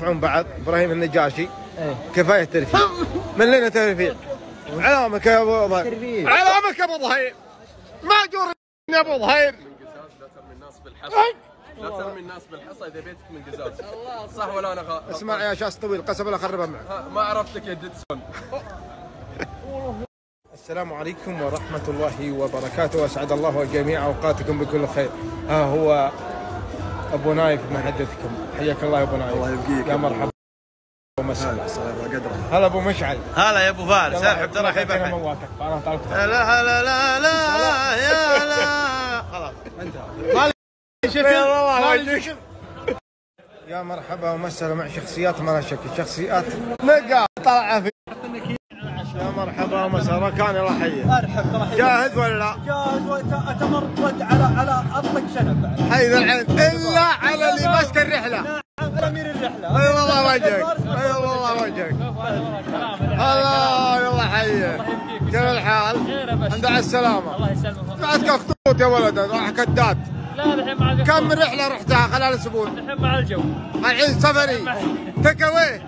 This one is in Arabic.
يرفعون بعض. ابراهيم النجاشي كفايه ترفيه. من لنا ترفيه؟ علامك يا ابو ظهير، علامك يا ابو ظهير، ماجور يا ابو ظهير. لا ترمي الناس بالحصى، لا ترمي الناس بالحصى اذا بيتك من قزاز. صح ولا انا اسمع يا شاص طويل، قسم الله اخربها معك. ما عرفتك يا ديدسون. السلام عليكم ورحمة الله وبركاته، أسعد الله جميع أوقاتكم بكل خير. ها هو أبو نايف محدثكم، حياك الله يا أبو نايف. الله يبقيك يا مرحبا ومسهلا. هلا أبو مشعل. هلا يا أبو فارس، ارحب ترحب لا لا لا لا لا يا لا. خلاص انتهى. يا مرحبا ومسهلا مع شخصيات ما لها شك، شخصيات نقا طالعة في. يا مرحبا ومسهلا، ركان الله حيه. ارحب جاهز ولا؟ جاهز، واتمرد على اطلق شنب بعد. حي ذا العين الا على اللي ماسك الرحله. نعم على امير الرحله. اي والله وجهك، اي والله وجهك. الله يلا حيه. كيف الحال؟ الحمد لله على السلامه. الله يسلمك. بعدك خطوط يا ولد، راح كدات. لا الحين مع كم رحله رحتها خلال اسبوع؟ الحين مع الجو. الحين سفري تك اوي.